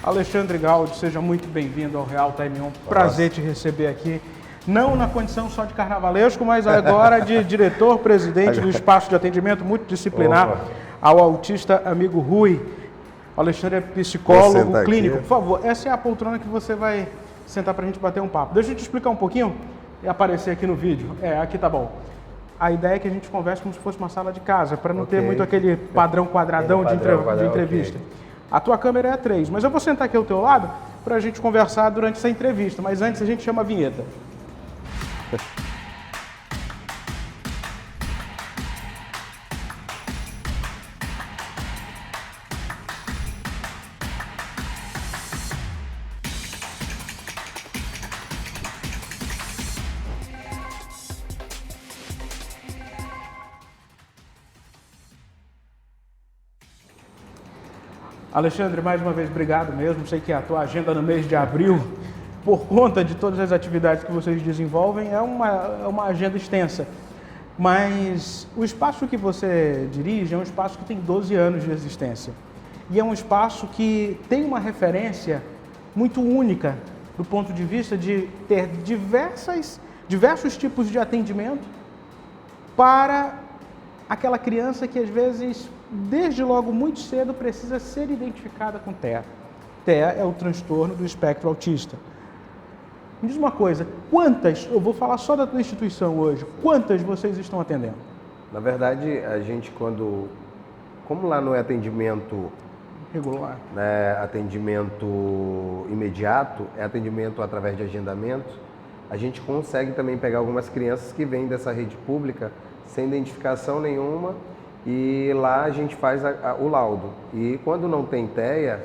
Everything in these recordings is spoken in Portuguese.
Alexandre Gaudi, seja muito bem-vindo ao Real Time On. Prazer te receber aqui. Não na condição só de carnavalesco, mas agora de diretor-presidente do Espaço de Atendimento Multidisciplinar ao Autista Amigo Rui. O Alexandre é psicólogo clínico. Por favor, essa é a poltrona que você vai sentar para a gente bater um papo. Deixa eu te explicar um pouquinho e aparecer aqui no vídeo. Aqui tá bom. A ideia é que a gente converse como se fosse uma sala de casa, para não ter muito aquele padrão quadradão de entrevista. A tua câmera é a 3, mas eu vou sentar aqui ao teu lado para a gente conversar durante essa entrevista. Mas antes a gente chama a vinheta. Alexandre, mais uma vez, obrigado mesmo. Sei que a tua agenda no mês de abril, por conta de todas as atividades que vocês desenvolvem, é uma agenda extensa. Mas o espaço que você dirige é um espaço que tem 12 anos de existência. E é um espaço que tem uma referência muito única do ponto de vista de ter diversos tipos de atendimento para aquela criança que às vezes, desde logo muito cedo, precisa ser identificada com TEA. TEA é o transtorno do espectro autista. Me diz uma coisa, eu vou falar só da tua instituição hoje, quantas vocês estão atendendo? Na verdade, a gente como lá não é atendimento regular, né, atendimento imediato, é atendimento através de agendamento, a gente consegue também pegar algumas crianças que vêm dessa rede pública sem identificação nenhuma, e lá a gente faz o laudo. E quando não tem TEA,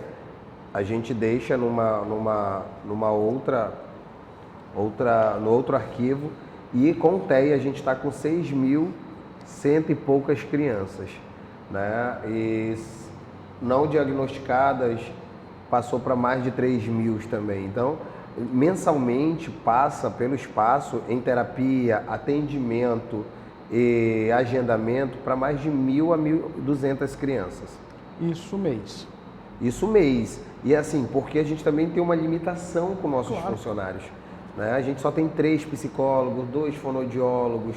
a gente deixa no outro arquivo, e com TEA a gente está com 6.100 e poucas crianças, né? E não diagnosticadas passou para mais de 3.000 também. Então, mensalmente passa pelo espaço em terapia, atendimento e agendamento para mais de 1.000 a 1.200 crianças. Isso mês. Isso mês. E assim, porque a gente também tem uma limitação com nossos funcionários. Né? A gente só tem 3 psicólogos, 2 fonoaudiólogos,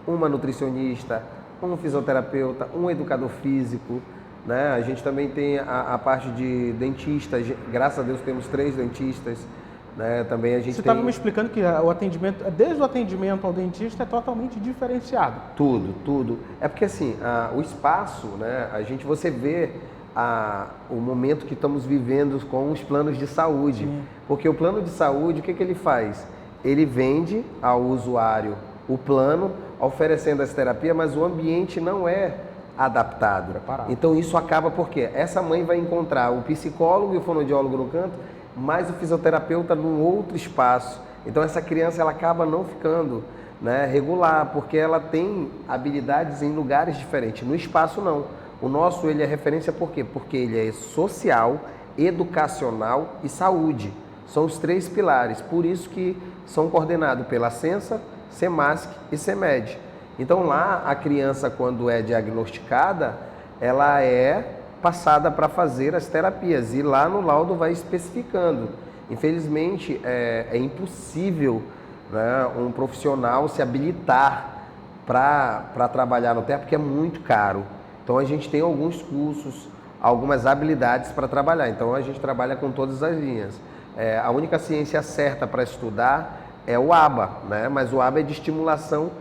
uma nutricionista, um fisioterapeuta, um educador físico. Né? A gente também tem a parte de dentistas, graças a Deus temos 3 dentistas. Né? Também a gente Você estava me explicando que o atendimento, desde o atendimento ao dentista, é totalmente diferenciado. Tudo. É porque assim, o espaço, né? Você vê o momento que estamos vivendo com os planos de saúde. Sim. Porque o plano de saúde, o que ele faz? Ele vende ao usuário o plano, oferecendo as terapias, mas o ambiente não é adaptado. Preparado. Então isso acaba porque essa mãe vai encontrar o psicólogo e o fonoaudiólogo no canto, mais o fisioterapeuta num outro espaço. Então essa criança ela acaba não ficando, né, regular, porque ela tem habilidades em lugares diferentes. No espaço não. O nosso ele é referência por quê? Porque ele é social, educacional e saúde. São os 3 pilares. Por isso que são coordenados pela Sensa, SEMASC e SEMED. Então lá a criança, quando é diagnosticada, ela é passada para fazer as terapias, e lá no laudo vai especificando. Infelizmente é impossível, né, um profissional se habilitar para trabalhar no TEA, porque é muito caro. Então a gente tem alguns cursos, algumas habilidades para trabalhar, então a gente trabalha com todas as linhas. A única ciência certa para estudar é o ABA, né? Mas o ABA é de estimulação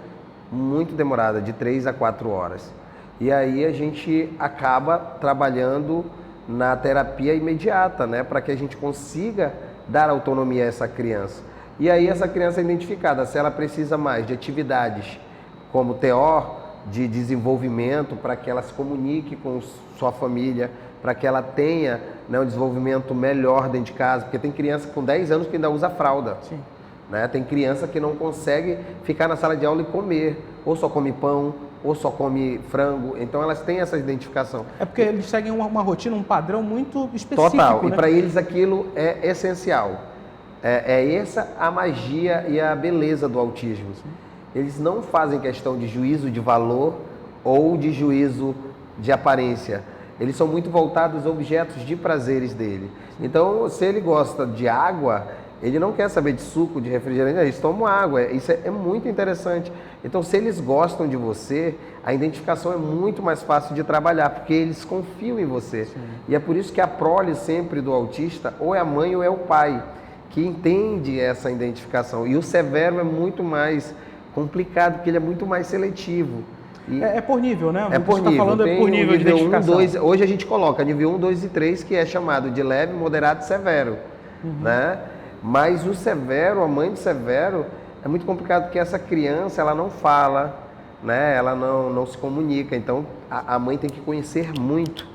muito demorada, de 3 a 4 horas. E aí a gente acaba trabalhando na terapia imediata, né? Para que a gente consiga dar autonomia a essa criança. E aí essa criança é identificada, se ela precisa mais de atividades como TO, de desenvolvimento, para que ela se comunique com sua família, para que ela tenha, né, um desenvolvimento melhor dentro de casa, porque tem criança com 10 anos que ainda usa fralda. Sim. Né? Tem criança que não consegue ficar na sala de aula e comer, ou só come pão, ou só come frango, então elas têm essa identificação. É porque eles seguem uma rotina, um padrão muito específico. Total, né? E para eles aquilo é essencial. É essa a magia e a beleza do autismo. Sim. Eles não fazem questão de juízo de valor ou de juízo de aparência. eles são muito voltados a objetos de prazeres dele. Então, se ele gosta de água, ele não quer saber de suco, de refrigerante, eles tomam água. Isso é muito interessante. Então, se eles gostam de você, a identificação é muito mais fácil de trabalhar, porque eles confiam em você. Sim. E é por isso que a prole sempre do autista, ou é a mãe ou é o pai, que entende essa identificação. E o severo é muito mais complicado, porque ele é muito mais seletivo. É por nível, né? É por nível. Tá falando é por nível de identificação. 1, 2, hoje a gente coloca nível 1, 2 e 3, que é chamado de leve, moderado e severo. Né? Mas o severo, a mãe do severo, é muito complicado porque essa criança, ela não fala, né? Ela não se comunica. Então, a mãe tem que conhecer muito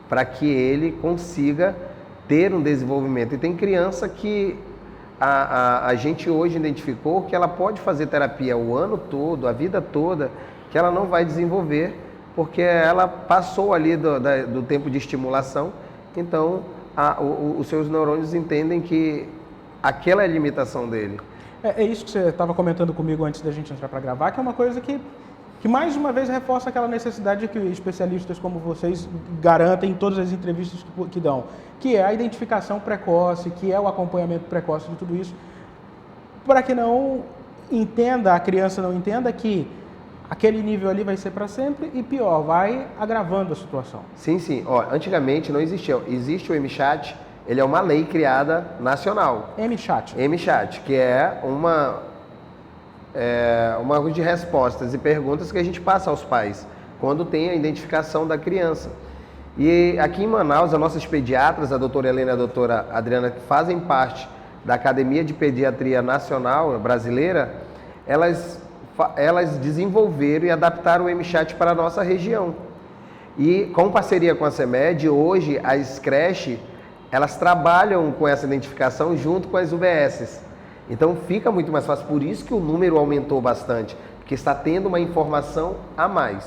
para que ele consiga ter um desenvolvimento. E tem criança que a gente hoje identificou que ela pode fazer terapia o ano todo, a vida toda, que ela não vai desenvolver, porque ela passou ali do tempo de estimulação. Então, os seus neurônios entendem que aquela é a limitação dele. É isso que você estava comentando comigo antes da gente entrar para gravar, que é uma coisa que mais uma vez reforça aquela necessidade que especialistas como vocês garantem em todas as entrevistas que dão, que é a identificação precoce, que é o acompanhamento precoce de tudo isso, para que a criança não entenda que aquele nível ali vai ser para sempre e pior, vai agravando a situação. Sim, sim. Antigamente não existia. Existe o MChat, ele é uma lei criada nacional. MChat, que é uma de respostas e perguntas que a gente passa aos pais quando tem a identificação da criança. E aqui em Manaus, as nossas pediatras, a doutora Helena e a doutora Adriana, que fazem parte da Academia de Pediatria Nacional Brasileira, elas desenvolveram e adaptaram o MChat para a nossa região. E com parceria com a CEMED, hoje as creches, elas trabalham com essa identificação junto com as UBSs. Então fica muito mais fácil, por isso que o número aumentou bastante, porque está tendo uma informação a mais.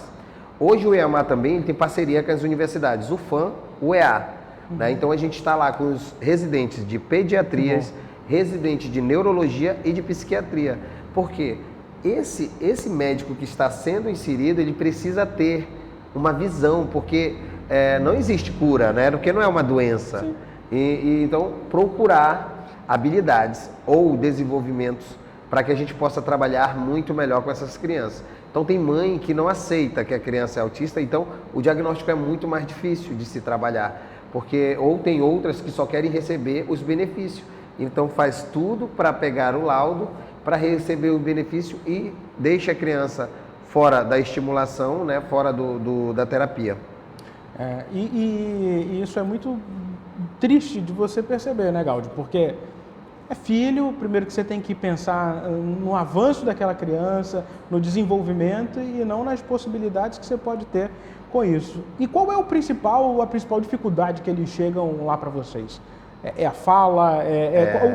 Hoje o EAMA também tem parceria com as universidades, o FAM, o EA. Né? Então a gente está lá com os residentes de pediatrias, residentes de neurologia e de psiquiatria. Por quê? Esse médico que está sendo inserido, ele precisa ter uma visão, porque não existe cura, né? Porque não é uma doença. Então, procurar habilidades ou desenvolvimentos para que a gente possa trabalhar muito melhor com essas crianças. Então, tem mãe que não aceita que a criança é autista, então o diagnóstico é muito mais difícil de se trabalhar, ou tem outras que só querem receber os benefícios. Então, faz tudo para pegar o laudo, para receber o benefício e deixa a criança fora da estimulação, né, fora da terapia. E isso é muito triste de você perceber, né, Gáudio? Porque é filho, primeiro que você tem que pensar no avanço daquela criança, no desenvolvimento e não nas possibilidades que você pode ter com isso. E qual é a principal dificuldade que eles chegam lá para vocês? É a fala?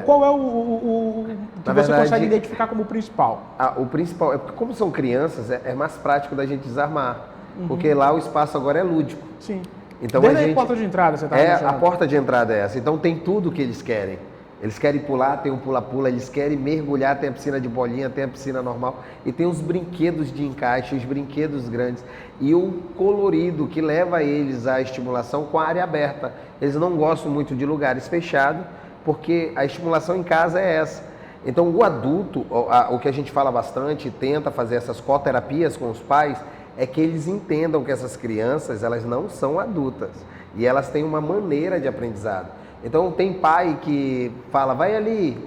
Qual é o que você consegue identificar como principal? O principal, como são crianças, é mais prático da gente desarmar, porque lá o espaço agora é lúdico. Sim. Então, desde a porta de entrada, você está a porta de entrada é essa. Então tem tudo que eles querem. Eles querem pular, tem um pula-pula, eles querem mergulhar, tem a piscina de bolinha, tem a piscina normal e tem os brinquedos de encaixe, os brinquedos grandes e o colorido que leva eles à estimulação com a área aberta. Eles não gostam muito de lugares fechados porque a estimulação em casa é essa. Então o adulto, o que a gente fala bastante, tenta fazer essas coterapias com os pais, é que eles entendam que essas crianças, elas não são adultas e elas têm uma maneira de aprendizado. Então tem pai que fala, vai ali,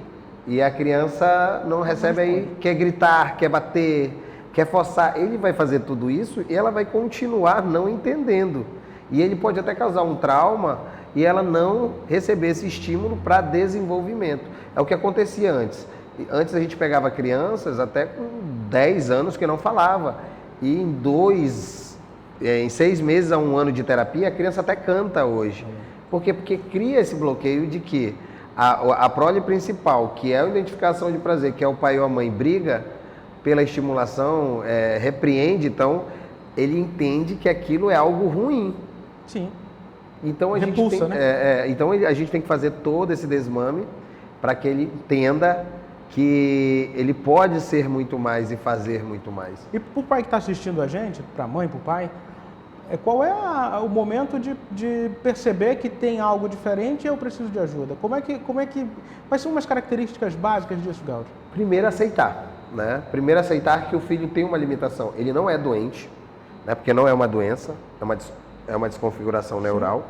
e a criança não recebe aí, quer gritar, quer bater, quer forçar. Ele vai fazer tudo isso e ela vai continuar não entendendo. E ele pode até causar um trauma e ela não receber esse estímulo para desenvolvimento. É o que acontecia antes. Antes a gente pegava crianças até com 10 anos que não falava. E em 6 meses a 1 ano de terapia, a criança até canta hoje. Por quê? Porque cria esse bloqueio de que a prole principal, que é a identificação de prazer, que é o pai ou a mãe, briga pela estimulação, repreende, então ele entende que aquilo é algo ruim. Sim. Então a gente tem que fazer todo esse desmame para que ele entenda que ele pode ser muito mais e fazer muito mais. E para o pai que está assistindo a gente, para a mãe, para o pai, qual é o momento de perceber que tem algo diferente e eu preciso de ajuda? Quais são umas características básicas disso, Gáudio? Primeiro, aceitar, né? Primeiro, aceitar que o filho tem uma limitação. Ele não é doente, né? Porque não é uma doença, é uma desconfiguração neural,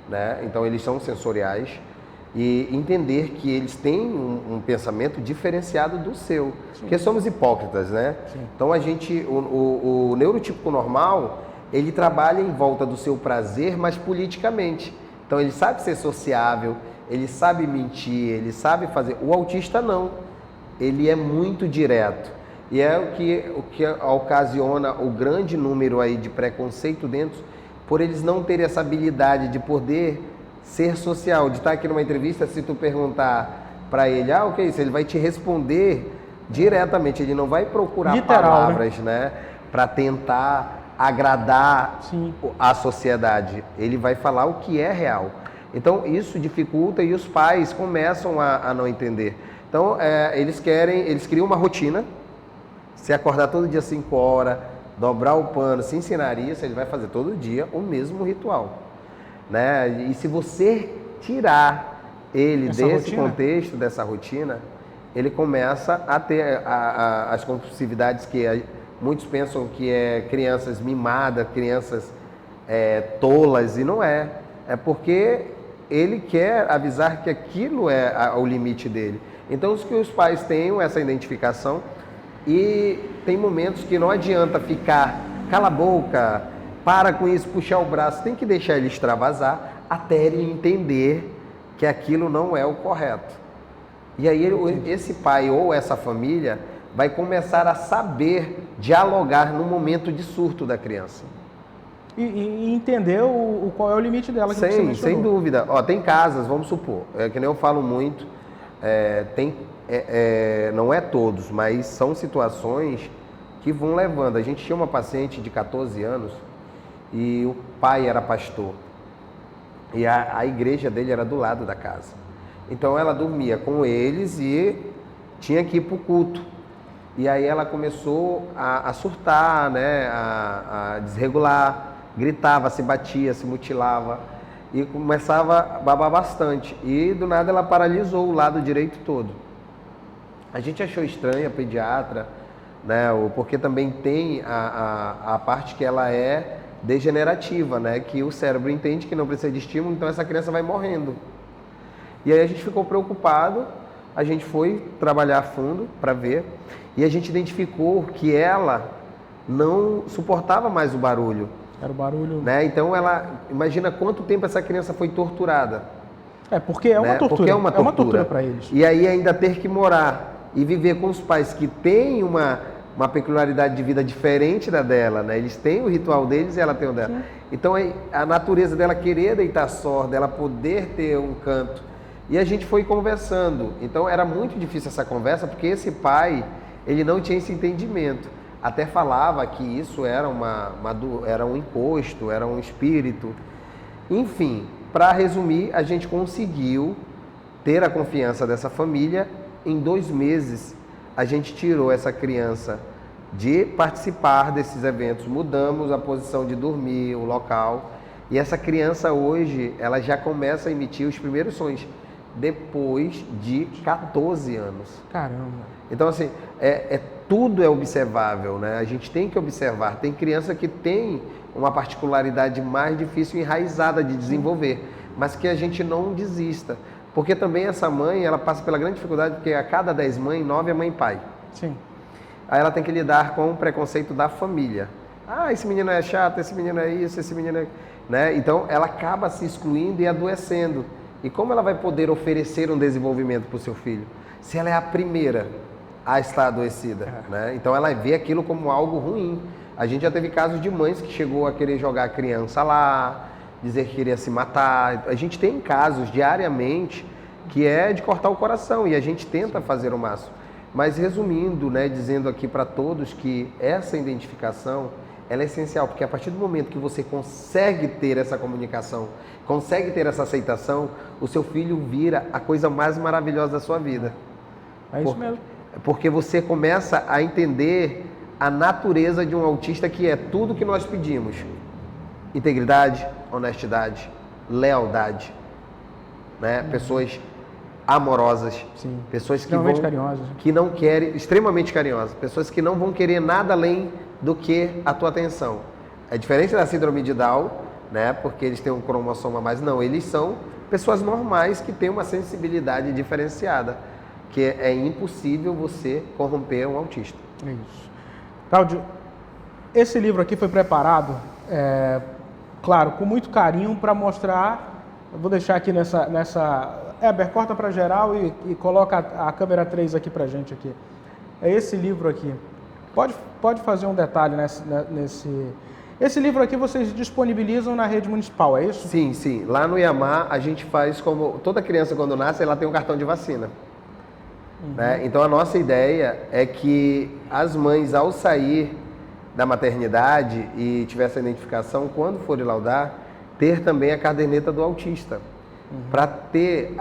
né? Então, eles são sensoriais. E entender que eles têm um pensamento diferenciado do seu. Sim. Porque somos hipócritas, né? Sim. Então, o neurotípico normal, ele trabalha em volta do seu prazer, mas politicamente. Então, ele sabe ser sociável, ele sabe mentir, ele sabe fazer. O autista não. Ele é muito direto. E é o que ocasiona o grande número aí de preconceito dentro, por eles não terem essa habilidade de poder ser social, de estar aqui numa entrevista, se tu perguntar para ele, o que é isso? Ele vai te responder diretamente, ele não vai procurar literal, palavras, né? Para tentar agradar a sociedade. Ele vai falar o que é real. Então, isso dificulta e os pais começam a não entender. Então, eles criam uma rotina, se acordar todo dia 5 horas, dobrar o pano, se ensinar isso, ele vai fazer todo dia o mesmo ritual. Né? E se você tirar ele desse contexto, dessa rotina, ele começa a ter as compulsividades que muitos pensam que é crianças mimadas, crianças tolas, e não é. É porque ele quer avisar que aquilo é o limite dele. Então, que os pais tenham essa identificação, e tem momentos que não adianta ficar, cala a boca, para com isso, puxar o braço, tem que deixar ele extravasar até ele entender que aquilo não é o correto. E aí esse pai ou essa família vai começar a saber dialogar no momento de surto da criança. E entender qual é o limite dela. Que você mencionou. Sem dúvida. Tem casas, vamos supor, que nem eu falo muito, não é todos, mas são situações que vão levando. A gente tinha uma paciente de 14 anos, e o pai era pastor, e a igreja dele era do lado da casa. Então ela dormia com eles e tinha que ir para o culto. E aí ela começou a surtar, né? a desregular, gritava, se batia, se mutilava e começava a babar bastante. E do nada ela paralisou o lado direito todo. A gente achou estranho, a pediatra, né? Porque também tem a parte que ela é degenerativa, né? Que o cérebro entende que não precisa de estímulo, então essa criança vai morrendo. E aí a gente ficou preocupado, a gente foi trabalhar a fundo para ver, e a gente identificou que ela não suportava mais o barulho. Era o barulho. Né? Então imagina quanto tempo essa criança foi torturada. Porque é uma tortura. Porque é uma tortura para eles. E aí ainda ter que morar e viver com os pais que têm uma peculiaridade de vida diferente da dela, né? Eles têm o ritual deles e ela tem o dela. Sim. Então a natureza dela querer deitar sorda, ela poder ter um canto. E a gente foi conversando. Então era muito difícil essa conversa, porque esse pai, ele não tinha esse entendimento. Até falava que isso era era um encosto, era um espírito. Enfim, para resumir, a gente conseguiu ter a confiança dessa família. Em 2 meses, a gente tirou essa criança de participar desses eventos, mudamos a posição de dormir, o local, e essa criança hoje, ela já começa a emitir os primeiros sons, depois de 14 anos. Caramba! Então, assim, tudo é observável, né? A gente tem que observar. Tem criança que tem uma particularidade mais difícil, enraizada de desenvolver, mas que a gente não desista. Porque também essa mãe, ela passa pela grande dificuldade, porque a cada 10 mães, 9 é mãe e pai. Sim. Aí ela tem que lidar com o preconceito da família. Esse menino é chato, esse menino é isso, esse menino é... Né? Então, ela acaba se excluindo e adoecendo. E como ela vai poder oferecer um desenvolvimento para o seu filho? Se ela é a primeira a estar adoecida. Né? Então, ela vê aquilo como algo ruim. A gente já teve casos de mães que chegou a querer jogar a criança lá, dizer que queria se matar. A gente tem casos diariamente que é de cortar o coração e a gente tenta fazer o máximo. Mas resumindo, né, dizendo aqui para todos que essa identificação ela é essencial, porque a partir do momento que você consegue ter essa comunicação, consegue ter essa aceitação, o seu filho vira a coisa mais maravilhosa da sua vida. É isso mesmo. Porque você começa a entender a natureza de um autista, que é tudo que nós pedimos. integridade, honestidade, lealdade, né? Pessoas amorosas, Sim. pessoas Extremamente carinhosas. que não querem, extremamente carinhosas, pessoas que não vão querer nada além do que a tua atenção. É diferente da síndrome de Down, né? Porque eles têm um cromossoma a mais. Não, eles são pessoas normais que têm uma sensibilidade diferenciada, que é impossível você corromper um autista. Isso. Cláudio, esse livro aqui foi preparado, claro, com muito carinho para mostrar. Eu vou deixar aqui nessa Heber, corta para geral e coloca a câmera 3 aqui para gente aqui. É esse livro aqui. Pode fazer um detalhe nesse... Esse livro aqui vocês disponibilizam na rede municipal, é isso? Sim, sim. Lá no Iamar a gente faz como... Toda criança quando nasce, ela tem um cartão de vacina. Né? Então a nossa ideia é que as mães, ao sair da maternidade e tiver essa identificação, quando forem laudar, ter também a caderneta do autista. Para ter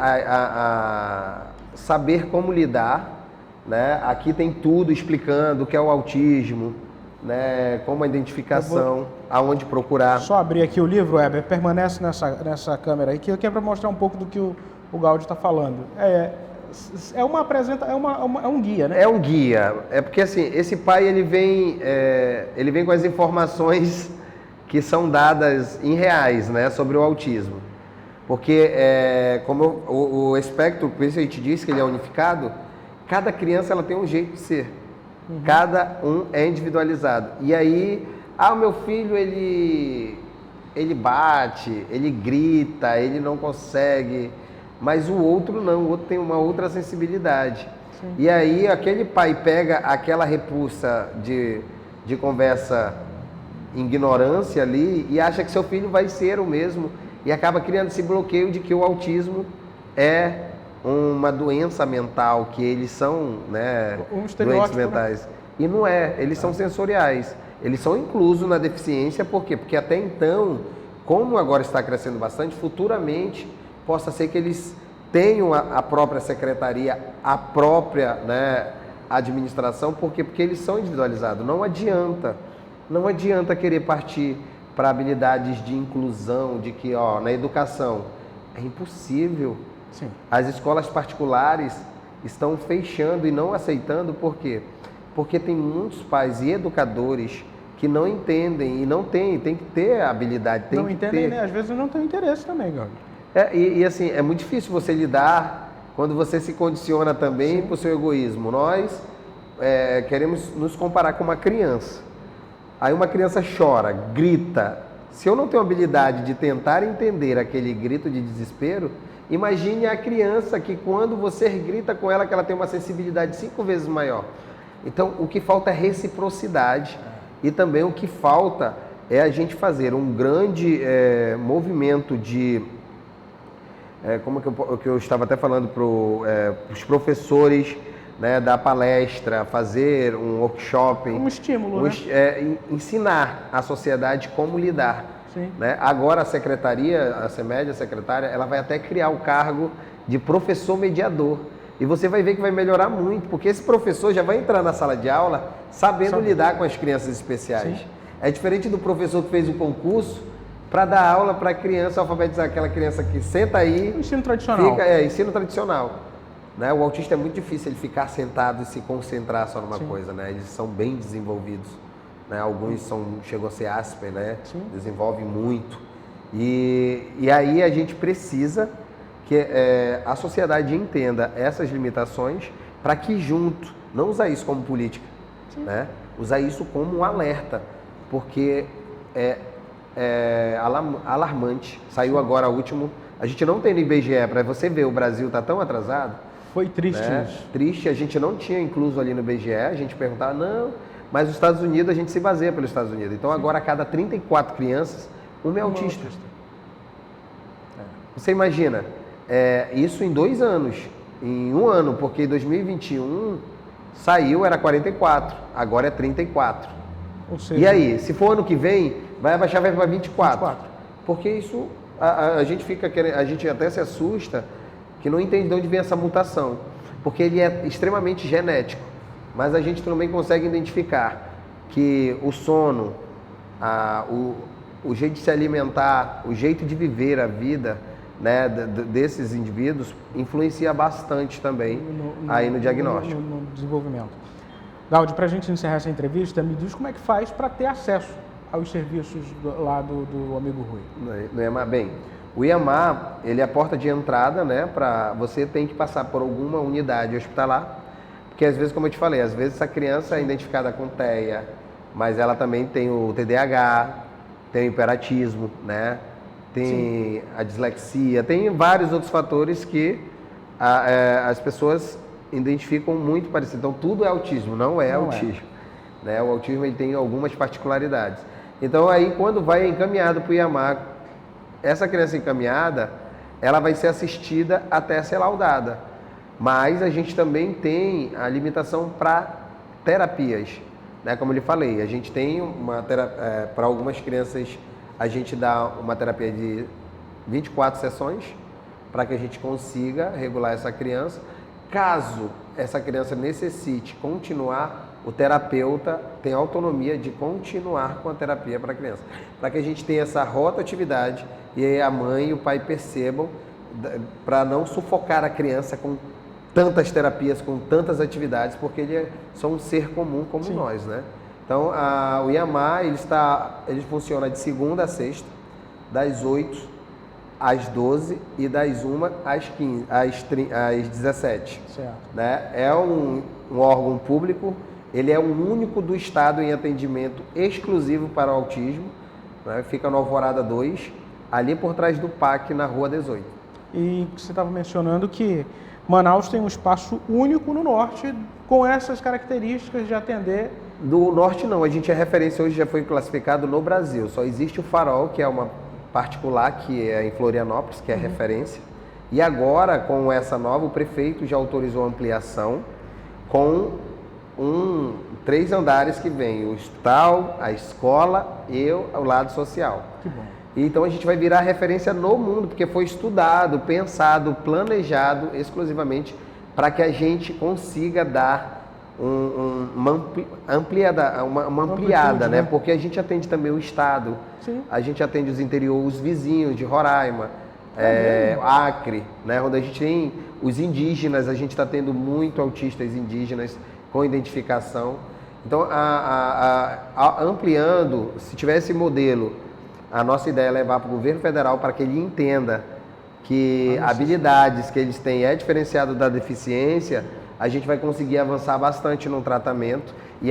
saber como lidar, né? Aqui tem tudo explicando o que é o autismo, né? Como a identificação, aonde procurar. Só abrir aqui o livro, Heber, permanece nessa câmera aí, que eu quero para mostrar um pouco do que o Gaudio está falando. É um guia, né? É um guia. É porque assim, esse pai ele vem com as informações que são dadas em reais, né, sobre o autismo. Porque, como o espectro, por isso a gente disse que ele é unificado, cada criança ela tem um jeito de ser. Cada um é individualizado. E aí, o meu filho, ele bate, ele grita, ele não consegue, mas o outro não, o outro tem uma outra sensibilidade. Sim. E aí, aquele pai pega aquela repulsa de conversa ignorância ali e acha que seu filho vai ser o mesmo e acaba criando esse bloqueio de que o autismo é uma doença mental, que eles são, né, doentes mentais. Né? E não é, eles são sensoriais. Eles são inclusos na deficiência, por quê? Porque até então, como agora está crescendo bastante, futuramente possa ser que eles tenham a própria secretaria, a própria, né, administração, por quê? Porque eles são individualizados. Não adianta querer partir para habilidades de inclusão, de que, na educação, é impossível. Sim. As escolas particulares estão fechando e não aceitando, por quê? Porque tem muitos pais e educadores que não entendem e não tem que ter a habilidade. Não entendem, né? Às vezes não tem interesse também, Gabriel. E assim, é muito difícil você lidar quando você se condiciona também por seu egoísmo. Nós queremos nos comparar com uma criança. Aí uma criança chora, grita. Se eu não tenho habilidade de tentar entender aquele grito de desespero, imagine a criança que quando você grita com ela, que ela tem uma sensibilidade 5 vezes maior. Então, o que falta é reciprocidade e também o que falta é a gente fazer um grande movimento de... como que eu estava até falando para os professores, né, dar palestra, fazer um workshop. Um estímulo, né? Ensinar a sociedade como lidar. Sim. Né? Agora a secretaria, a CEMED, a secretária, ela vai até criar o cargo de professor mediador. E você vai ver que vai melhorar muito, porque esse professor já vai entrar na sala de aula sabendo lidar com as crianças especiais. Sim. É diferente do professor que fez o concurso para dar aula para a criança, alfabetizar aquela criança que senta aí... Ensino tradicional. Ensino tradicional. Né? O autista é muito difícil ele ficar sentado e se concentrar só numa coisa, né? Eles são bem desenvolvidos. Né? Alguns chegam a ser Asper, né? Desenvolvem muito. E aí a gente precisa que a sociedade entenda essas limitações para que junto, não usar isso como política, né? Usar isso como um alerta, porque é alarmante. Saiu agora o último, a gente não tem no IBGE, para você ver, o Brasil está tão atrasado. Foi triste, né? Isso. Triste, a gente não tinha incluso ali no IBGE, a gente perguntava, não, mas os Estados Unidos, a gente se baseia pelos Estados Unidos. Então agora a cada 34 crianças, uma é autista. Você imagina, isso em 2 anos, em 1 ano, porque em 2021 saiu, era 44, agora é 34. Ou seja, e aí, se for ano que vem, vai abaixar, vai para 24. Porque isso, a gente até se assusta, que não entende de onde vem essa mutação, porque ele é extremamente genético, mas a gente também consegue identificar que o sono, o jeito de se alimentar, o jeito de viver a vida, né, desses indivíduos influencia bastante também aí no diagnóstico. No desenvolvimento. Gaudi, para a gente encerrar essa entrevista, me diz como é que faz para ter acesso aos serviços lá do amigo Rui. No IAMAR, bem, o IAMAR, ele é a porta de entrada, né, para você tem que passar por alguma unidade hospitalar, porque às vezes, como eu te falei, às vezes essa criança é identificada com TEA, mas ela também tem o TDAH, tem o hiperatismo, né, tem a dislexia, tem vários outros fatores que as pessoas identificam muito parecido. Então, tudo é autismo, não é autismo. Né? O autismo ele tem algumas particularidades. Então, aí, quando vai encaminhado para o IAMAR, essa criança encaminhada, ela vai ser assistida até ser laudada. Mas a gente também tem a limitação para terapias. Né? Como eu lhe falei, a gente tem uma terapia, para algumas crianças, a gente dá uma terapia de 24 sessões para que a gente consiga regular essa criança. Caso essa criança necessite continuar, o terapeuta tem autonomia de continuar com a terapia para a criança. Para que a gente tenha essa rotatividade e aí a mãe e o pai percebam, para não sufocar a criança com tantas terapias, com tantas atividades, porque ele é só um ser comum como nós, né? Então, o IAMAR, ele funciona de segunda a sexta, das 8 às 12 e das 1 às 17. Certo. Né? É um órgão público, ele é o único do estado em atendimento exclusivo para o autismo, né? Fica no Alvorada 2, ali por trás do PAC, na Rua 18. E você estava mencionando que Manaus tem um espaço único no norte com essas características de atender. Do norte não, a gente é referência, hoje já foi classificado no Brasil, só existe o Farol, que é uma particular, que é em Florianópolis, que é referência, e agora com essa nova, o prefeito já autorizou a ampliação com 3 andares que vem, o hospital, a escola e o lado social. Que bom. Então a gente vai virar referência no mundo, porque foi estudado, pensado, planejado exclusivamente para que a gente consiga dar uma ampliada, né? Porque a gente atende também o estado, a gente atende os vizinhos de Roraima, Acre, né? Onde a gente tem os indígenas, a gente está tendo muito autistas indígenas com identificação. Então, ampliando, se tiver esse modelo, a nossa ideia é levar para o governo federal para que ele entenda que habilidades que eles têm é diferenciado da deficiência, a gente vai conseguir avançar bastante no tratamento. E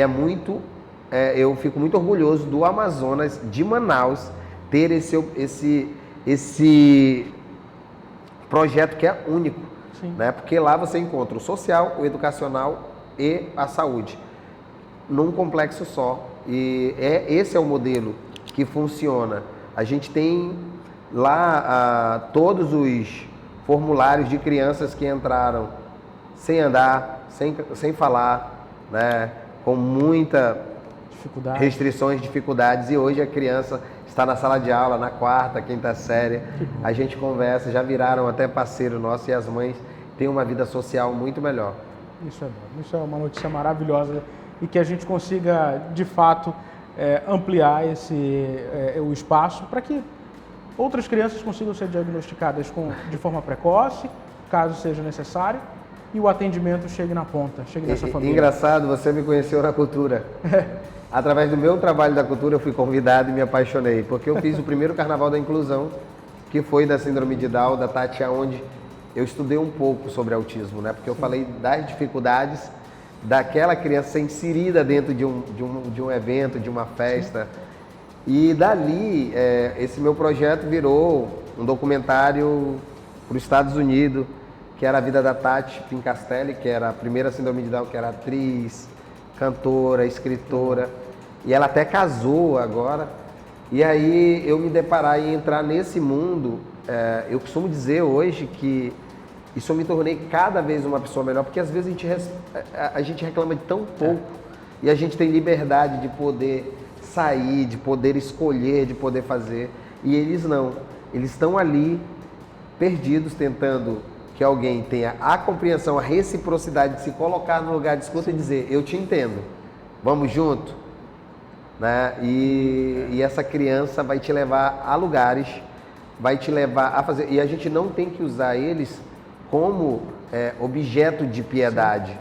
eu fico muito orgulhoso do Amazonas, de Manaus, ter esse projeto que é único, né? Porque lá você encontra o social, o educacional e a saúde num complexo só. E esse é o modelo que funciona. A gente tem lá todos os formulários de crianças que entraram sem andar, sem falar, né? Com muita restrições, dificuldades, e hoje a criança está na sala de aula, na 4ª, 5ª série, a gente conversa, já viraram até parceiro nosso, e as mães têm uma vida social muito melhor. Isso é bom, isso é uma notícia maravilhosa, e que a gente consiga, de fato, ampliar o espaço para que outras crianças consigam ser diagnosticadas de forma precoce, caso seja necessário, e o atendimento chegue na ponta, chegue nessa família. Engraçado, você me conheceu na cultura. Através do meu trabalho da cultura, eu fui convidado e me apaixonei, porque eu fiz o primeiro Carnaval da Inclusão, que foi da Síndrome de Down, da Tati, onde eu estudei um pouco sobre autismo, né? Porque eu falei das dificuldades daquela criança ser inserida dentro de um evento, de uma festa. E dali, esse meu projeto virou um documentário para os Estados Unidos, que era a vida da Tati Fincastelli, que era a primeira Síndrome de Down, que era atriz, cantora, escritora, e ela até casou agora. E aí eu me deparar e entrar nesse mundo, eu costumo dizer hoje que isso eu me tornei cada vez uma pessoa melhor, porque às vezes a gente reclama de tão pouco, e a gente tem liberdade de poder sair, de poder escolher, de poder fazer, e eles não. Eles estão ali, perdidos, tentando que alguém tenha a compreensão, a reciprocidade de se colocar no lugar de escuta e dizer, eu te entendo, vamos junto. né? E essa criança vai te levar a lugares, vai te levar a fazer... E a gente não tem que usar eles como objeto de piedade, sim,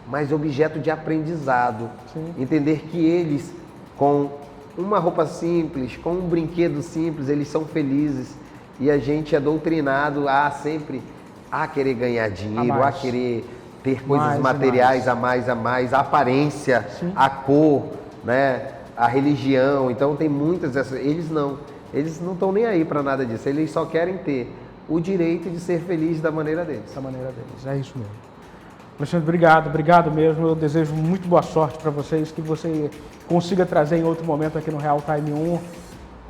mas objeto de aprendizado. Sim. Entender que eles, com uma roupa simples, com um brinquedo simples, eles são felizes. E a gente é doutrinado a sempre a querer ganhar dinheiro, a querer ter coisas materiais a mais, a aparência, sim, a cor, né? A religião. Então tem muitas dessas. Eles não estão nem aí para nada disso. Eles só querem ter o direito de ser feliz da maneira deles. Da maneira deles, é isso mesmo. Alexandre, obrigado mesmo. Eu desejo muito boa sorte para vocês, que você consiga trazer em outro momento aqui no Real Time 1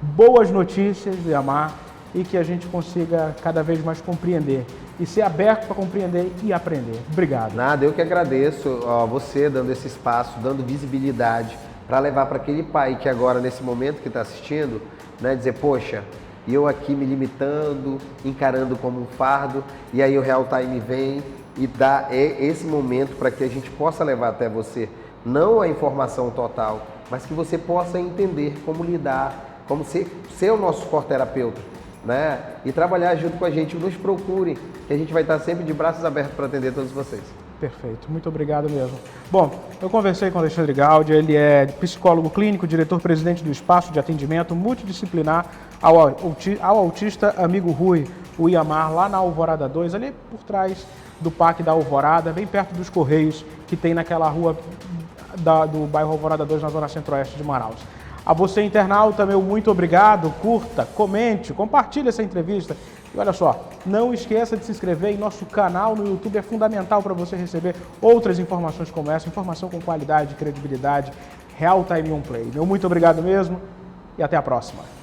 boas notícias de Amar e que a gente consiga cada vez mais compreender e ser aberto para compreender e aprender. Obrigado. Nada, eu que agradeço você dando esse espaço, dando visibilidade para levar para aquele pai que agora, nesse momento que está assistindo, né, dizer, poxa, eu aqui me limitando, encarando como um fardo, e aí o Real Time vem e dá esse momento para que a gente possa levar até você, não a informação total, mas que você possa entender como lidar, como ser o nosso suporte-terapeuta, né? E trabalhar junto com a gente. Nos procure, que a gente vai estar sempre de braços abertos para atender todos vocês. Perfeito, muito obrigado mesmo. Bom, eu conversei com o Alexandre Gaudi, ele é psicólogo clínico, diretor-presidente do Espaço de Atendimento Multidisciplinar ao Autista Amigo Rui, o IAMAR, lá na Alvorada 2, ali por trás do Parque da Alvorada, bem perto dos Correios, que tem naquela rua do bairro Alvorada 2, na zona centro-oeste de Manaus. A você, internauta, meu muito obrigado, curta, comente, compartilhe essa entrevista. E olha só, não esqueça de se inscrever em nosso canal no YouTube, é fundamental para você receber outras informações como essa, informação com qualidade, credibilidade, Real Time On Play. Meu muito obrigado mesmo e até a próxima.